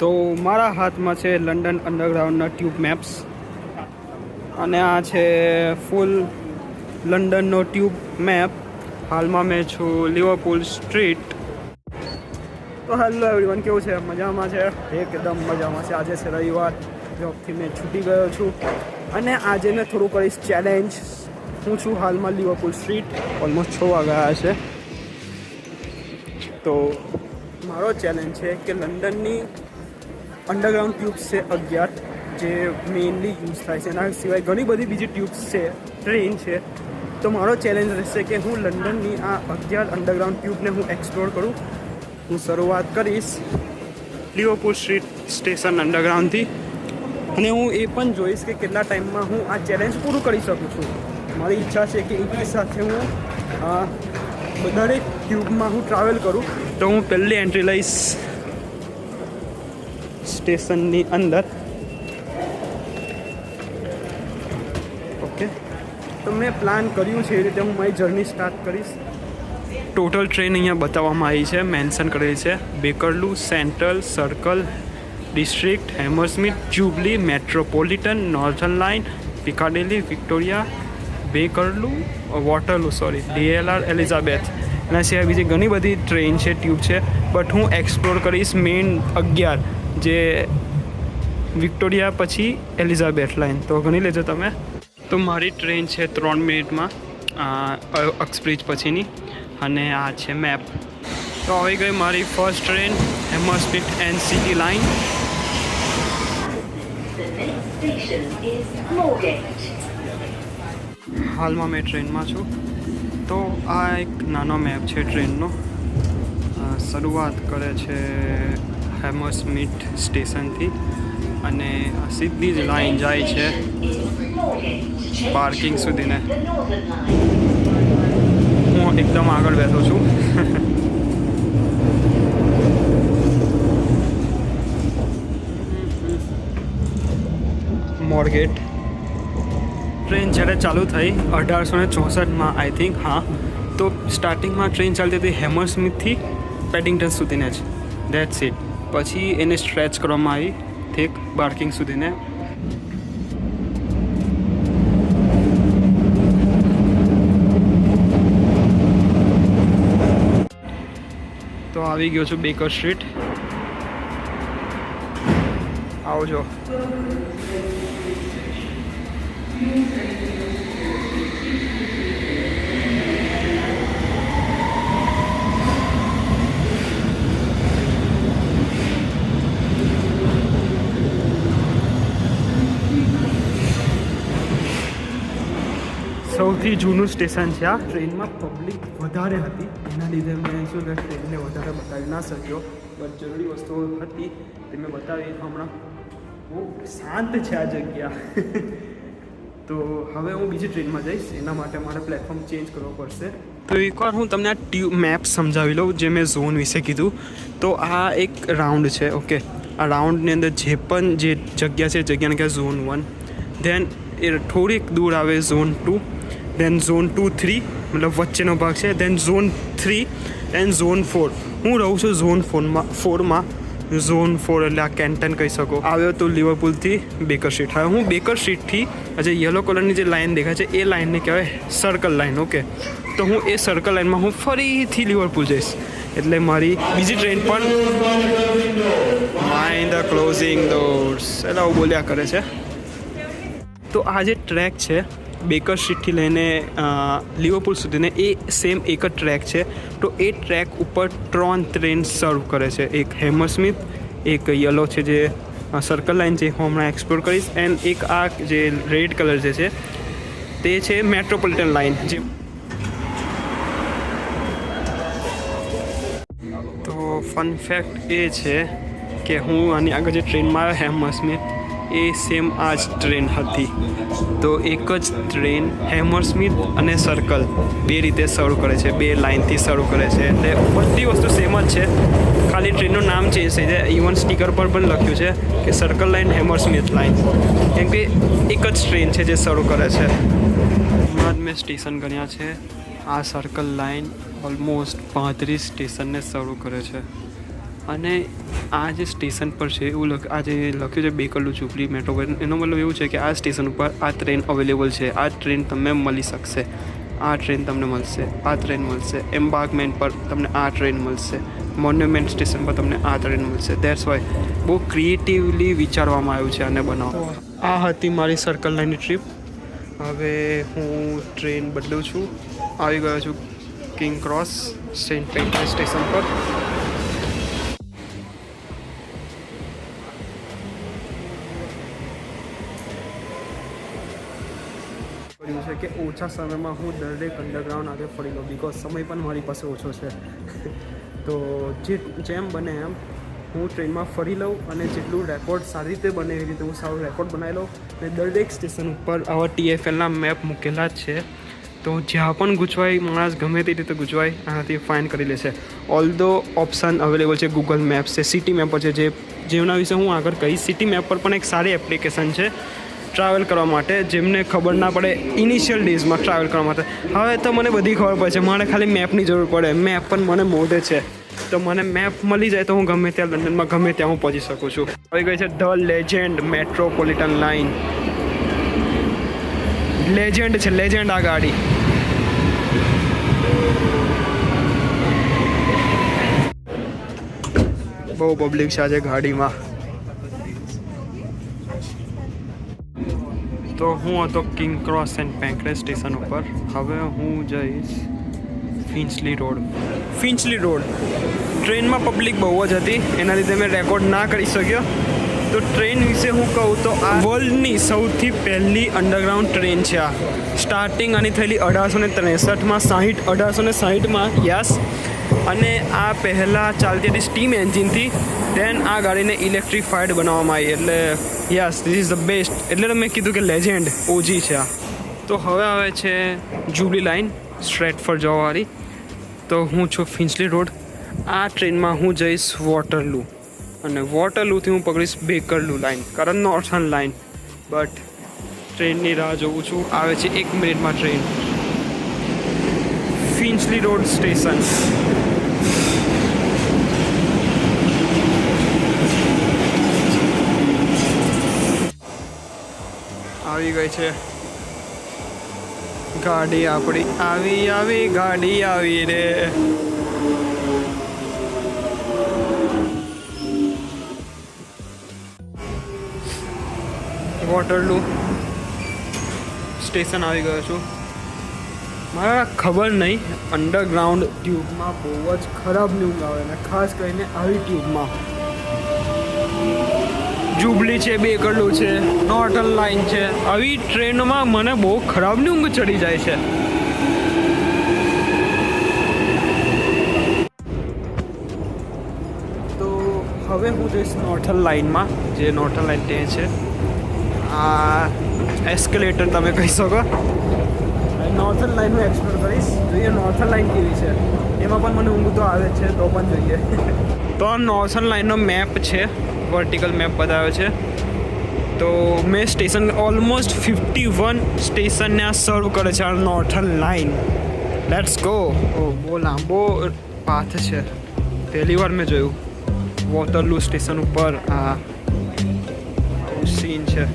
તો મારા હાથમાં છે લંડન અંડરગ્રાઉન્ડના ટ્યુબ મેપ્સ અને આ છે ફૂલ લંડનનો ટ્યુબ મેપ. હાલમાં મેં છું લિવરપૂલ સ્ટ્રીટ. તો હેલો એવરીવન, કેવું છે? મજામાં છે? એકદમ મજામાં છે. આજે છે રવિવાર, જોબથી મેં છૂટી ગયો છું અને આજે મેં થોડું કરીશ ચેલેન્જ. હું છું હાલમાં લિવરપૂલ સ્ટ્રીટ, ઓલમોસ્ટ 6 વાગ્યા છે. તો મારો ચેલેન્જ છે કે લંડનની અંડરગ્રાઉન્ડ ટ્યુબ્સ છે 11 જે મેઇનલી યુઝ થાય છે. એના સિવાય ઘણી બધી બીજી ટ્યુબ્સ છે, ટ્રેન છે. તો મારો ચેલેન્જ રહેશે કે હું લંડનની આ 11 અંડરગ્રાઉન્ડ ટ્યુબને હું એક્સપ્લોર કરું. હું શરૂઆત કરીશ લિવરપૂલ સ્ટ્રીટ સ્ટેશન અંડરગ્રાઉન્ડથી અને હું એ પણ જોઈશ કે કેટલા ટાઈમમાં હું આ ચેલેન્જ પૂરું કરી શકું છું. મારી ઈચ્છા છે કે એની સાથે હું દરેક ટ્યુબમાં હું ટ્રાવેલ કરું. તો હું પહેલી એન્ટ્રી લઈશ સ્ટેશનની અંદર. ઓકે, તો મેં પ્લાન કર્યું છે એ રીતે હું મારી જર્ની સ્ટાર્ટ કરીશ. ટોટલ ટ્રેન અહીંયા બતાવવામાં આવી છે, મેન્શન કરેલી છે. Bakerloo, Central, Circle, District, Hammersmith, Jubilee, Metropolitan, Northern line, Piccadilly, Victoria, Bakerloo, Waterloo, DLR, Elizabeth. એના સિવાય બીજી ઘણી બધી ટ્રેન છે, ટ્યુબ છે, બટ હું એક્સપ્લોર કરીશ મેઇન 11 જે વિક્ટોરિયા પછી એલિઝાબેથ લાઇન. તો ગણી લેજો તમે. તો મારી ટ્રેન છે 3 મિનિટમાં અક્સબ્રિજ પછીની અને આ છે મેપ. તો આવી ગઈ મારી first train, Hammersmith and City line. હાલમાં મેં ટ્રેનમાં છું. તો આ એક નાનો મેપ છે ટ્રેનનો. શરૂઆત કરે છે હેમરસ્મિથ સ્ટેશનથી અને સીધી જ લાઈન જાય છે પાર્કિંગ સુધીને. હું એકદમ આગળ બેઠો છું. મોરગેટ. ટ્રેન જ્યારે ચાલુ થઈ 1864માં આઈ થિંક, હા. તો સ્ટાર્ટિંગમાં ટ્રેન ચાલતી હતી હેમરસ્મિથથી પેડિંગ્ટન સુધીને જ, ધેટ્સ ઇટ. પછી એને સ્ટ્રેચ કરવામાં આવી ઠીક બાર્કિંગ સુધીને. તો આવી ગયો છું બેકર સ્ટ્રીટ. આવજો. સૌથી જૂનું સ્ટેશન છે આ. ટ્રેનમાં પબ્લિક વધારે હતી, એના લીધે મેં શું કે ટ્રેનને વધારે બતાવી ના શક્યો, બટ જરૂરી વસ્તુઓ હતી તે મેં બતાવી. હમણાં બહુ શાંત છે આ જગ્યા. તો હવે હું બીજી ટ્રેનમાં જઈશ, એના માટે મારે પ્લેટફોર્મ ચેન્જ કરવો પડશે. તો એકવાર હું તમને આ ટ્યુબ મેપ સમજાવી લઉં જે મેં ઝોન વિશે કીધું. તો આ એક રાઉન્ડ છે. ઓકે, આ રાઉન્ડની અંદર જે પણ જે જગ્યા છે, જગ્યાને કહેવાય ઝોન 1. ધેન એ થોડીક દૂર આવે ઝોન 2, દેન ઝોન 2, 3 મતલબ વચ્ચેનો ભાગ છે. દેન ઝોન 3 એન્ડ ઝોન 4. હું રહું છું ઝોન 4માં. ઝોન 4 એટલે આ કેન્ટન કહી શકો. આવ્યો તો લિવરપૂલથી બેકર સ્ટ્રીટ. હવે હું બેકર સ્ટ્રીટથી જે યલો કલરની જે લાઇન દેખાય છે એ લાઇનને કહેવાય સર્કલ લાઇન. ઓકે, તો હું એ સર્કલ લાઇનમાં હું ફરીથી લિવરપૂલ જઈશ. એટલે મારી બીજી ટ્રેન પણ માઇન્ડ ધ ક્લોઝિંગ ડોર્સ એટલે આવું બોલ્યા કરે છે. તો આ જે ટ્રેક છે બેકર સ્ટ્રીટથી લઈને લિવરપૂલ સુધીને એ સેમ એક જ ટ્રેક છે. તો એ ટ્રેક ઉપર 3 ટ્રેન સર્વ કરે છે. એક હેમરસ્મિથ, એક યલો છે જે સર્કલ લાઇન છે, હું હમણાં એક્સપ્લોર કરીશ. એન્ડ એક આ જે રેડ કલર જે છે તે છે મેટ્રોપોલિટન લાઇન. જે તો ફન ફેક્ટ એ છે કે હું આની આગળ જે ટ્રેનમાં આવ્યો હેમરસ્મિથ એ સેમ આ જ ટ્રેન હતી. તો એક જ ટ્રેન હેમરસ્મિથ અને સર્કલ બે રીતે સર્વ કરે છે, 2 લાઇનથી સર્વ કરે છે. એટલે બધી વસ્તુ સેમ જ છે, ખાલી ટ્રેનનું નામ ચેન્જ થઈ જાય. ઇવન સ્ટીકર પર પણ લખ્યું છે કે સર્કલ લાઇન, હેમરસ્મિથ લાઇન, કેમ કે એક જ ટ્રેન છે જે સર્વ કરે છે. હમણાં જ મેં સ્ટેશન ગણ્યા છે. આ સર્કલ લાઇન ઓલમોસ્ટ 35 સ્ટેશનને સર્વ કરે છે. અને આ જે સ્ટેશન પર છે એવું આ જે લખ્યું છે બેકરલુ ઝૂંપડી મેટ્રો એનો મતલબ એવું છે કે આ સ્ટેશન ઉપર આ ટ્રેન અવેલેબલ છે, આ ટ્રેન તમને મળી શકશે, આ ટ્રેન તમને મળશે, આ ટ્રેન મળશે, એમ્બાર્કમેન્ટ પર તમને આ ટ્રેન મળશે, મોન્યુમેન્ટ સ્ટેશન પર તમને આ ટ્રેન મળશે. ધેટ્સ વાય બહુ ક્રિએટિવલી વિચારવામાં આવ્યું છે આને બનાવો. આ હતી મારી સર્કલ લાઇનની ટ્રીપ. હવે હું ટ્રેન બદલું છું, આવી ગયો છું કિંગ ક્રોસ સેન્ટ પેન્ક્રેસ સ્ટેશન પર. કર્યું છે કે ઓછા સમયમાં હું દરેક અંડરગ્રાઉન્ડ આગળ ફરી લઉં, બિકોઝ સમય પણ મારી પાસે ઓછો છે. તો જેમ બને એમ હું ટ્રેનમાં ફરી લઉં અને જેટલું રેકોર્ડ સારી રીતે બને એવી રીતે હું સારું રેકોર્ડ બનાવી લઉં. અને દરેક સ્ટેશન ઉપર આવા TFLના મેપ મૂકેલા જ છે, તો જ્યાં પણ ગૂંચવાય માણસ ગમે તે રીતે ગૂંચવાય આનાથી ફાઇન કરી લેશે. ઓલ્ધો ઓપ્શન અવેલેબલ છે, ગૂગલ મેપ્સ છે, સિટી મેપર છે, જેમના વિશે હું આગળ કહીશ. સિટી મેપર પણ એક સારી એપ્લિકેશન છે ટ્રાવેલ કરવા માટે, જેમને ખબર ના પડે ઇનિશિયલ ડેઝમાં ટ્રાવેલ કરવા માટે. હવે તો મને બધી ખબર પડે છે, મારે ખાલી મેપની જરૂર પડે. મેપ પણ મને મોઢે છે, તો મને મેપ મળી જાય તો હું ગમે ત્યાં લંડનમાં ગમે ત્યાં હું પહોંચી શકું છું. આવી ગઈ છે the legend metropolitan line. Legend છે, લેજેન્ડ આ ગાડી. બહુ પબ્લિક છે આજે ગાડીમાં. તો હું હતો કિંગ ક્રોસ સેન્ટ પેન્ક્રેસ સ્ટેશન ઉપર. હવે હું જઈશ ફિન્ચલી રોડ. ટ્રેનમાં પબ્લિક બહુ જ હતી, એના લીધે મેં રેકોર્ડ ના કરી શક્યો. તો ટ્રેન વિશે હું કહું તો આ વર્લ્ડની સૌથી પહેલી અંડરગ્રાઉન્ડ ટ્રેન છે. આ સ્ટાર્ટિંગ આની થયેલી 1860માં યસ. અને આ પહેલાં ચાલતી હતી સ્ટીમ એન્જિનથી, દેન આ ગાડીને ઇલેક્ટ્રિફાઈડ બનાવવામાં આવી. એટલે yes, this is the best. એટલે મેં કીધું કે લેજેન્ડ ઓજી છે આ. તો હવે આવે છે જુબલી લાઇન સ્ટ્રેટફોર્ડ જવાવાળી. તો હું છું ફિન્ચલી રોડ. આ ટ્રેનમાં હું જઈશ વોટરલૂ, અને વોટરલૂથી હું પકડીશ બેકરલુ લાઇન, કારણ નોર્થર્ન લાઇન. બટ ટ્રેનની રાહ જોઉં છું, આવે છે 1 મિનિટમાં ટ્રેન. ફિન્ચલી road station. આવી ગઈ છે ગાડી આપણી. આવી ગાડી આવી રે. વોટરલૂ સ્ટેશન આવી ગયો છું. મારા ખબર નહીં, અંડરગ્રાઉન્ડ ટ્યુબમાં બહુ જ ખરાબ ન્યૂઝ આવે, ને ખાસ કરીને આવી ટ્યુબમાં. જુબલી છે, બેકરલુ છે, નોર્થર્ન લાઇન છે, આવી ટ્રેનમાં મને બહુ ખરાબ ઊંઘ ચડી જાય છે. તો હવે હું જઈશ નોર્થર્ન લાઇનમાં, જે નોર્થર્ન લાઇન તે છે આ એસ્કેલેટર તમે કહી શકો. નોર્થર્ન લાઇન હું એક્સપ્લોર કરીશ, જોઈએ નોર્થર્ન લાઇન કેવી છે. એમાં પણ મને ઊંઘ તો આવે છે, તો પણ જોઈએ. તો આ નોર્થર્ન લાઇનનો મેપ છે, વર્ટિકલ મેપ બતાવે છે. તો મેં સ્ટેશન ઓલમોસ્ટ 51 સ્ટેશનને આ સર્વ કરે છે આ નોર્થર્ન લાઇન. Let's go. બહુ લાંબો પાથ છે, પહેલી વાર મેં જોયું. વોટરલૂ સ્ટેશન ઉપર આ સીન છે.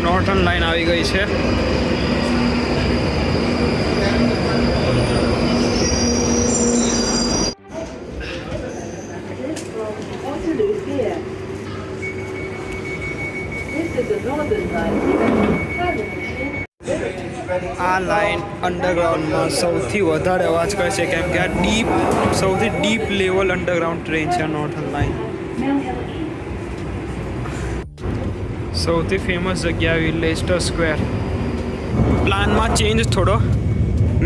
નોર્થર્ન લાઇન આવી ગઈ છે. આ લાઇન અંડરગ્રાઉન્ડમાં સૌથી વધારે અવાજ કરે છે, કેમ કે આ સૌથી ડીપ લેવલ અંડરગ્રાઉન્ડ ટ્રેન છે નોર્થર્ન લાઇન. સૌથી ફેમસ જગ્યા આવી લેસ્ટર સ્ક્વેર. પ્લાનમાં ચેન્જ થોડો,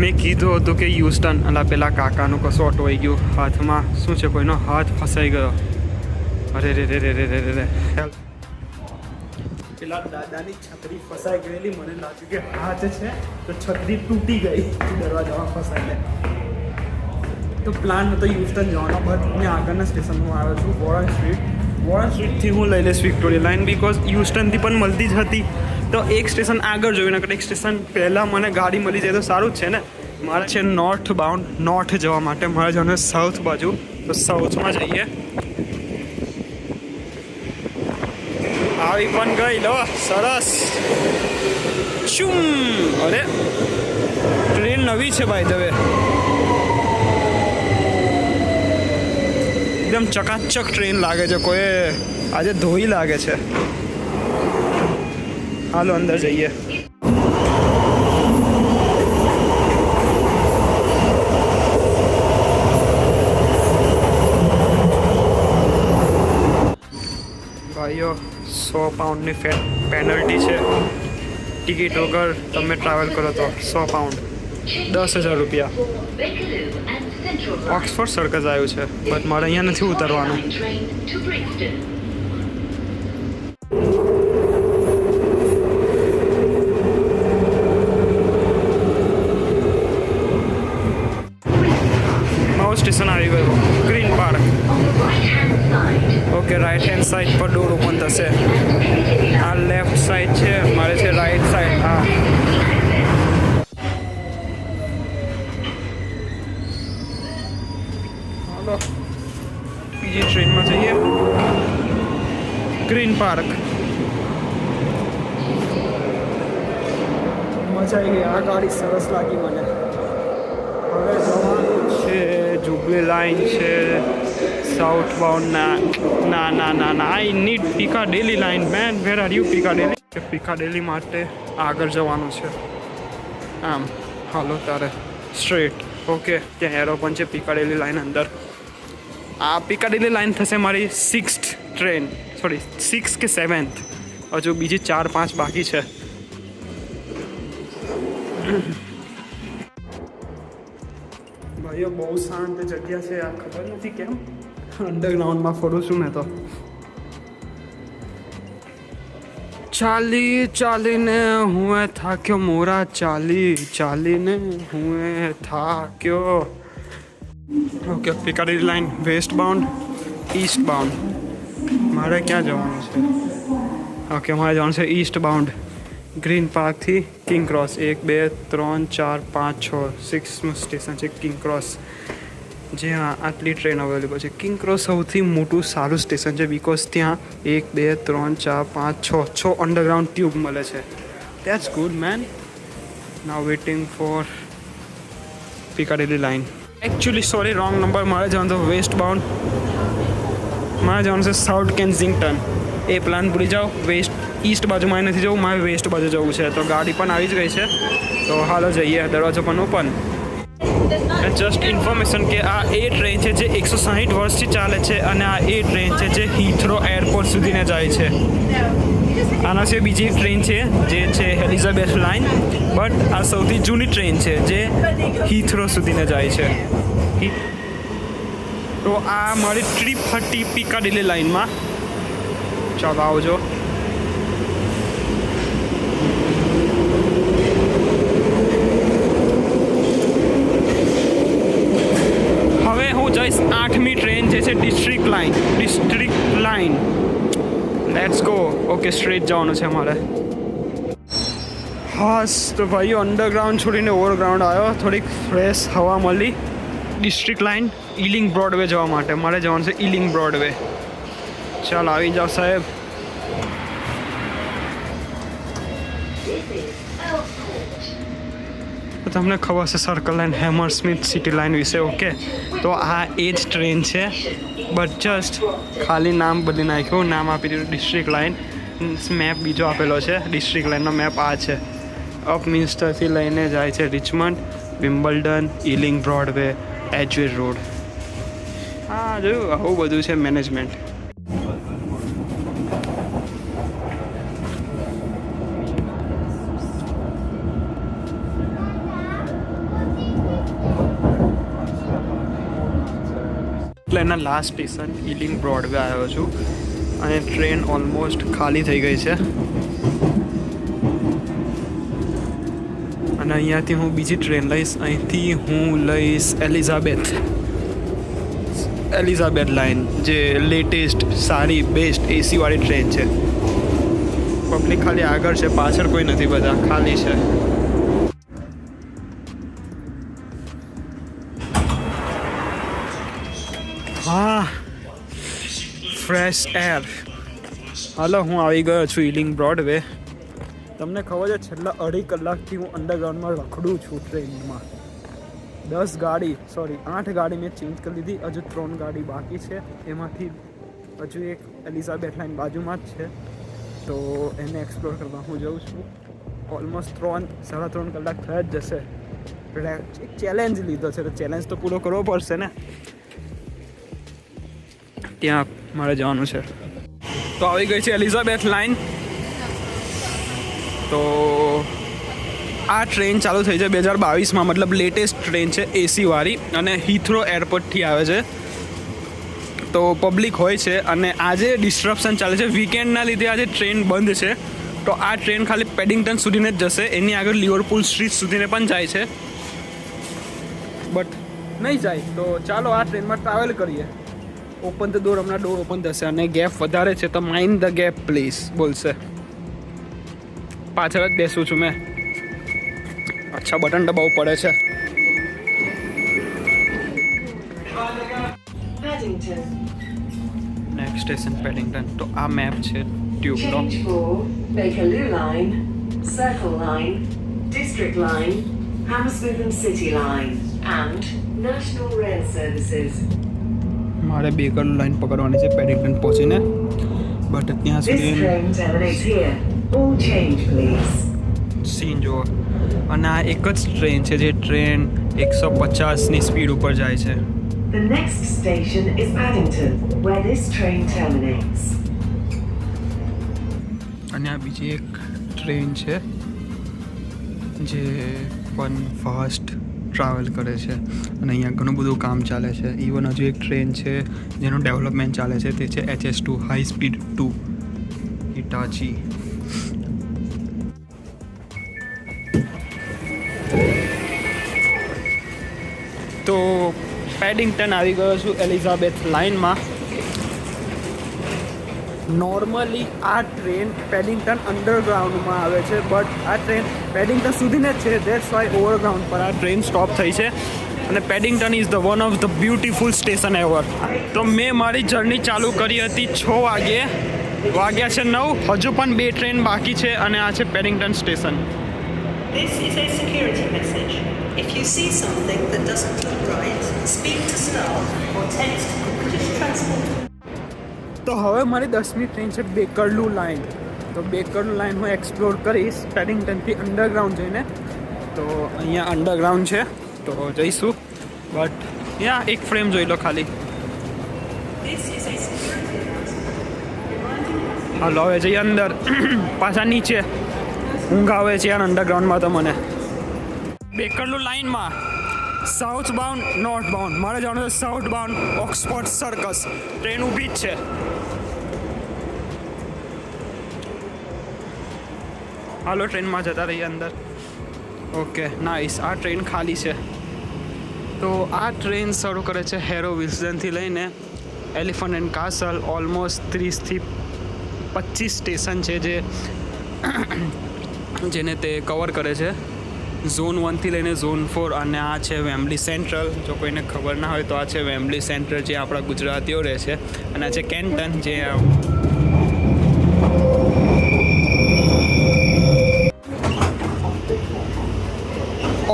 મેં કીધું હતું કે યુસ્ટન અને પેલા કાકાનું કશું અટવાઈ ગયું હાથમાં શું છે કોઈનો હાથ ફસાઈ ગયો અરે રે રે રે રે રે રે પેલા દાદાની છત્રી ફસાઈ ગયેલી મને લાગ્યું કે હાથ છે તો છત્રી તૂટી ગઈ દરવાજામાં ફસાઈને તો પ્લાન હતો યુસ્ટન જવાનો બટ મેં આગળના સ્ટેશનમાં આવ્યો છું વોરન સ્ટ્રીટથી હું લઈ લઈશ વિક્ટોરિયા લાઇન બિકોઝ યુસ્ટનથી પણ મળતી જ હતી તો એક સ્ટેશન આગળ જોયું નકર એક સ્ટેશન પહેલાં મને ગાડી મળી જાય તો સારું જ છે ને મારે છે નોર્થ જવા માટે મારે જવાનું સાઉથ બાજુ તો સાઉથમાં જઈએ આવી પણ ગઈ લો સરસ શું અરે ટ્રેન નવી છે ભાઈ હવે એકદમ ચકાચક ટ્રેન લાગે છે કોઈ આજે ધોઈ લાગે છે હાલો અંદર જઈએ ભાઈઓ 100 પાઉન્ડની પેનલ્ટી છે ટિકિટ વગર તમે ટ્રાવેલ કરો તો 100 પાઉન્ડ 10,000 રૂપિયા ઓક્સફોર્ડ સર્કસ આવ્યું છે બટ મારે અહીંયા નથી ઉતરવાનું મારું સ્ટેશન આવી ગયું green park okay right hand side પર ડોર ઓપન થશે આ લેફ્ટ સાઈડ છે મારે છે રાઈટ સાઈડ હા હાલો બીજી ટ્રેનમાં જઈએ ગ્રીન પાર્ક મજા આવી ગઈ આ ગાડી સરસ લાગી મને હવે જવાનું છે જુબલી લાઇન છે સાઉથ બાઉન્ડ ના I need Piccadilly line man where are you Piccadilly માટે આગળ જવાનું છે આમ હાલો તારે સ્ટ્રેટ ઓકે ત્યાં એરો પણ છે પિકાડેલી લાઇન અંદર આ પિકાડેલી લાઇન થશે મારી 6th ટ્રેન સોરી 6th કે 7th હજુ બીજી 4-5 બાકી છે ભાઈઓ બહુ શાંત જગ્યા છે આ ખબર નથી કેમ અંડરગ્રાઉન્ડમાં ફરું છું મેં તો ચાલીને હું થાક્યો મોરા ચાલીને હું થાક્યો okay Piccadilly line westbound eastbound મારે ક્યાં જવાનું છે ઓકે મારે જવાનું છે ઈસ્ટ બાઉન્ડ ગ્રીન પાર્કથી કિંગ ક્રોસ 1 2 3 4 5 6 6નું સ્ટેશન છે કિંગ ક્રોસ જે હા આટલી ટ્રેન અવેલેબલ છે કિંગ ક્રોસ સૌથી મોટું સારું સ્ટેશન છે બિકોઝ ત્યાં 1 2 3 4 5 6 અંડરગ્રાઉન્ડ ટ્યુબ મળે છે that's good man now waiting for Piccadilly line actually sorry wrong number મારે જવાનું તો વેસ્ટ બાઉન્ડ મારે જવાનું છે સાઉથ કેન્સિંગ્ટન એ પ્લાન ભૂલી જાઓ ઈસ્ટ બાજુ મારે નથી જવું મારે વેસ્ટ બાજુ જવું છે તો ગાડી પણ આવી જ ગઈ છે તો હાલો જઈએ દરવાજો પણ ઓપન જસ્ટ ઇન્ફોર્મેશન કે આ એ ટ્રેન છે જે 160 વર્ષથી ચાલે છે અને આ એ ટ્રેન છે જે હીથ્રો એરપોર્ટ સુધીને જાય છે આના સિવાય બીજી ટ્રેન છે જે છે એલિઝાબેથ લાઇન બટ આ સૌથી જૂની ટ્રેન છે જે હીથ્રો સુધીને જાય છે તો આ મારી ટ્રીપ હતી પિકાડેલી લાઇનમાં ચાલો આવજો હવે હું જઈશ 8મી ટ્રેન જે છે district line let's go okay straight જવાનું છે અમારે હાસ તો ભાઈઓ અંડરગ્રાઉન્ડ છોડીને ઓવરગ્રાઉન્ડ આવ્યો થોડીક ફ્રેશ હવા મળી ડિસ્ટ્રિક્ટ લાઇન ઈલિંગ બ્રોડવે જવા માટે મારે જવાનું છે ઈલિંગ બ્રોડવે ચાલ આવી જાઓ સાહેબ તમને ખબર છે circle line hammer Smith city line વિશે ઓકે તો આ એ જ ટ્રેન છે બટ જસ્ટ ખાલી નામ બદલી નાખ્યું નામ આપી દીધું ડિસ્ટ્રિક્ટ લાઇન મેપ બીજો આપેલો છે ડિસ્ટ્રિક્ટ લાઇનનો મેપ આ છે અપમિન્સ્ટરથી લઈને જાય છે રિચમન્ડ વિમ્બલ્ડન ઈલિંગ બ્રોડવે એજવે રોડ હા જોયું આવું બધું છે મેનેજમેન્ટ લાઇનના લાસ્ટ સ્ટેશન ઈલિંગ બ્રોડવે આવ્યો છું અને ટ્રેન ઓલમોસ્ટ ખાલી થઈ ગઈ છે અને અહીંયાથી હું બીજી ટ્રેન લઈશ. અહીંથી હું લઈશ એલિઝાબેથ લાઇન, જે લેટેસ્ટ સારી બેસ્ટ એસીવાળી ટ્રેન છે. પબ્લિક ખાલી આગળ છે, પાછળ કોઈ નથી, બધા ખાલી છે. હા, ફ્રેશ એર. હાલો, હું આવી ગયો છું ઈલિંગ બ્રોડવે. તમને ખબર છે છેલ્લા 2.5 કલાકથી હું અંડરગ્રાઉન્ડમાં રખડું છું ટ્રેનમાં. 8 ગાડી મેં ચેન્જ કરી લીધી. હજુ 3 ગાડી બાકી છે. એમાંથી હજુ એક એલિઝાબેથ લાઇન બાજુમાં જ છે, તો એને એક્સપ્લોર કરવા હું જઉં છું. ઓલમોસ્ટ 3-3.5 કલાક થયા જ જશે. એક ચેલેન્જ લીધો છે, તો ચેલેન્જ તો પૂરો કરવો પડશે ને. ત્યાં મારે જવાનું છે. તો આવી ગઈ છે એલિઝાબેથ લાઇન. તો આ ટ્રેન ચાલુ થઈ છે 2022માં, મતલબ લેટેસ્ટ ટ્રેન છે એસીવાળી, અને હીથ્રો એરપોર્ટથી આવે છે. તો પબ્લિક હોય છે અને આજે ડિસ્ટ્રપ્શન ચાલે છે. વીકેન્ડના લીધે આજે ટ્રેન બંધ છે. તો આ ટ્રેન ખાલી પેડિંગ્ટન સુધીને જ જશે. એની આગળ લિવરપૂલ સ્ટ્રીટ સુધીને પણ જાય છે, બટ નહીં જાય. તો ચાલો આ ટ્રેનમાં ટ્રાવેલ કરીએ. Open the door. હમણાં ડોર ઓપન થશે અને ગેપ વધારે છે, તો માઇન્ડ ધ ગેપ પ્લીઝ બોલશે. પાછળ જ બેસું છું મેં. અચ્છા, બટન દબાવવું પડે છે. Next station Paddington. તો આ મેપ છે ટ્યુબનો. Bakerloo Line, Circle Line, District Line, Hammersmith and City Line, and National Rail Services. મારે બેકરલૂ લાઈન પકડવાની છે પેડિંગ્ટન પહોંચીને, બટ ત્યાં This સુધી train terminates here. All change, please. Scene જુઓ. અને આ એક જ ટ્રેન છે જે ટ્રેન 150ની સ્પીડ ઉપર જાય છે. The next station is Paddington, where this train terminates. અને આ બીજી એક ટ્રેન છે જે પણ ફાસ્ટ ટ્રાવેલ કરે છે અને અહીંયા ઘણું બધું કામ ચાલે છે. ઇવન હજુ એક ટ્રેન છે જેનું ડેવલપમેન્ટ ચાલે છે, તે છે HS2 હાઈ સ્પીડ 2 હિટાચી. તો પેડિંગ્ટન આવી ગયો છું એલિઝાબેથ લાઇનમાં. નોર્મલી આ ટ્રેન પેડિંગ્ટન અંડરગ્રાઉન્ડમાં આવે છે, બટ આ ટ્રેન પેડિંગ્ટન સુધીને જ છે. ધેટ્સ વાય ઓવરગ્રાઉન્ડ પર આ ટ્રેન સ્ટોપ થઈ છે. અને Paddington is the one of the beautiful station ever. તો મેં મારી જર્ની ચાલુ કરી હતી 6 વાગ્યે. વાગ્યા છે 9. હજુ પણ 2 ટ્રેન બાકી છે અને આ છે પેડિંગ્ટન station. This is a security message. If you see something that doesn't look right, speak to staff or text British Transport. તો હવે મારી 10મી ટ્રેન છે બેકરલૂ લાઇન. તો બેકરલૂ લાઇન હું એક્સપ્લોર કરીશ પેડિંગ્ટનથી અંડરગ્રાઉન્ડ જઈને. તો અહીંયા અંડરગ્રાઉન્ડ છે, તો જઈશું. બટ ત્યાં એક ફ્રેમ જોઈ લો ખાલી. This is a security announcement. હાલો હવે જઈએ અંદર. પાછા નીચે ઊંઘ આવે છે યાર અંડરગ્રાઉન્ડમાં તો મને. બેકરલૂ લાઇનમાં સાઉથ બાઉન્ડ, નોર્થ બાઉન્ડ. મારે જવાનું છે south bound Oxford circus. Train ઊભી જ છે. હાલો ટ્રેનમાં જતા રહીએ અંદર. Okay nice. આ ટ્રેન ખાલી છે. તો આ ટ્રેન શરૂ કરે છે હેરો વિલ્સનથી લઈને એલિફન્ટ એન્ડ કાસલ. ઓલમોસ્ટ 30થી 25 સ્ટેશન છે જેને તે કવર કરે છે. ઝોન 1થી લઈને ઝોન 4. અને આ છે વેમ્બલી સેન્ટ્રલ. જો કોઈને ખબર ના હોય તો આ છે વેમ્બલી સેન્ટ્રલ, જે આપણા ગુજરાતીઓ રહે છે. અને આ છે કેન્ટન, જે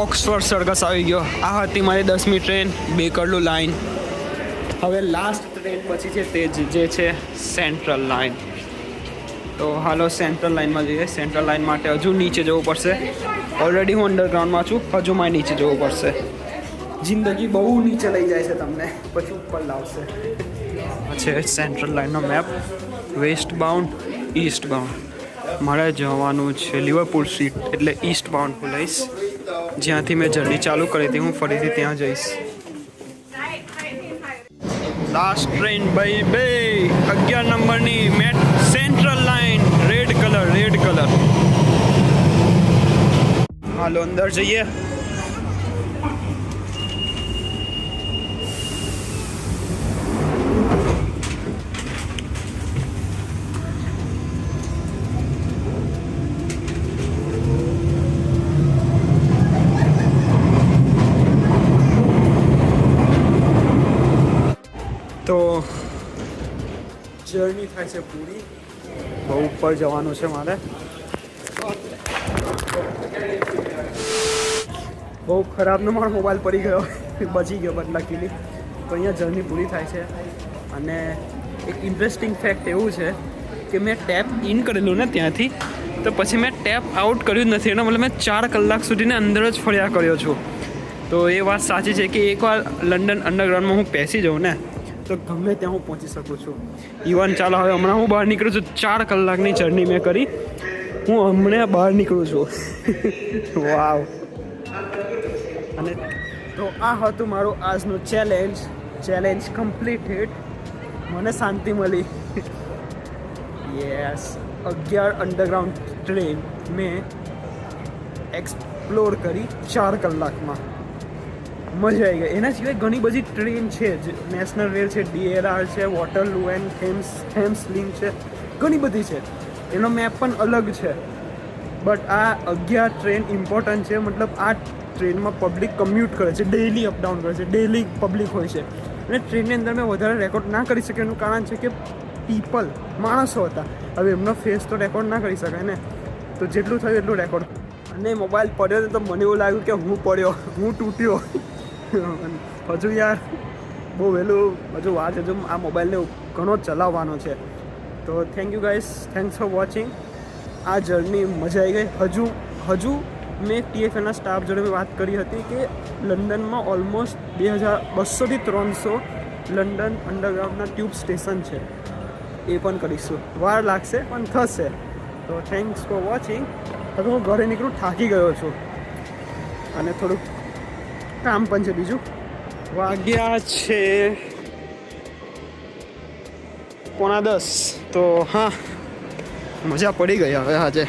ઓક્સફોર્ડ સર્કસ આવી ગયો. આ હતી મારી 10મી ટ્રેન બેકરલૂ લાઇન. હવે લાસ્ટ ટ્રેન પછી છે તે જે છે સેન્ટ્રલ લાઇન. તો હાલો સેન્ટ્રલ લાઇનમાં જઈએ. સેન્ટ્રલ લાઇન માટે હજુ નીચે જવું પડશે. ઓલરેડી હું અંડરગ્રાઉન્ડમાં છું, હજુ મારે નીચે જવું પડશે. જિંદગી બહુ નીચે લઈ જાય છે તમને, પછી ઉપર લાવશે. છે સેન્ટ્રલ લાઇનનો map. Westbound, eastbound. મારે જવાનું છે લિવરપૂલ સ્ટ્રીટ, એટલે ઈસ્ટ બાઉન્ડ હું લઈશ. જ્યાંથી મેં જર્ની ચાલુ કરી હતી હું ફરીથી ત્યાં જઈશ. લાસ્ટ ટ્રેન ભાઈ 11 નંબરની સેન્ટ્રલ લાઇન, રેડ કલર. હાલો અંદર જઈએ. તો જર્ની થાય છે પૂરી. બહુ ઉપર જવાનું છે મારે. બહુ ખરાબનો મારો મોબાઈલ પડી ગયો, બચી ગયો બટ લકીલી. તો અહીંયા જર્ની પૂરી થાય છે. અને એક ઇન્ટરેસ્ટિંગ ફેક્ટ એવું છે કે મેં ટેપ ઇન કરેલું ને ત્યાંથી, તો પછી મેં ટેપ આઉટ કર્યું જ નથી. એનો મતલબ મેં 4 કલાક સુધીને અંદર જ ફર્યા કર્યો છું. તો એ વાત સાચી છે કે એકવાર લંડન અંડરગ્રાઉન્ડમાં હું બેસી જાઉં ને તો ગમે ત્યાં હું પહોંચી શકું છું. ઇવન ચાલો હવે હમણાં હું બહાર નીકળું છું. 4 કલાકની જર્ની મેં કરી, હું હમણાં બહાર નીકળું છું. વાવ. અને તો આ હતું મારું આજનું ચેલેન્જ કમ્પ્લીટેડ. મને શાંતિ મળી. યસ, 11 અંડરગ્રાઉન્ડ ટ્રેન મેં એક્સપ્લોર કરી 4 કલાકમાં. મજા આવી ગઈ. એના સિવાય ઘણી બધી ટ્રેન છે, નેશનલ રેલ છે, DLR છે, વોટરલૂ એન્ડ થેમ્સ લિંક છે, ઘણી બધી છે. એનો મેપ પણ અલગ છે. બટ આ 11 ટ્રેન ઇમ્પોર્ટન્ટ છે. મતલબ આ ટ્રેનમાં પબ્લિક કમ્યુટ કરે છે, ડેઇલી અપડાઉન કરે છે, ડેઇલી પબ્લિક હોય છે. અને ટ્રેનની અંદર મેં વધારે રેકોર્ડ ના કરી શક્યો. એનું કારણ છે કે માણસો હતા. હવે એમનો ફેસ તો રેકોર્ડ ના કરી શકાય ને, તો જેટલું થયું એટલું રેકોર્ડ. અને મોબાઈલ પડ્યો તો મને એવું લાગ્યું કે હું પડ્યો, હું તૂટ્યો. હજુ યાર બહુ વહેલું, હજુ વાત હજુ આ મોબાઈલને ઘણો ચલાવવાનો છે. તો thank you guys, thanks for watching. આ જર્ની મજા આવી ગઈ. હજુ મેં TFLના સ્ટાફ જોડે મેં વાત કરી હતી કે લંડનમાં ઓલમોસ્ટ 200થી 300 લંડન અંડરગ્રાઉન્ડના ટ્યુબ સ્ટેશન છે. એ પણ કરીશું. વાર લાગશે પણ થશે. તો થેન્ક્સ ફોર વોચિંગ. હવે હું ઘરે નીકળું, થાકી ગયો છું અને થોડુંક કામ પણ છે બીજું. વાગ્યા છે 9:45. તો હા, મજા પડી ગઈ હવે આજે.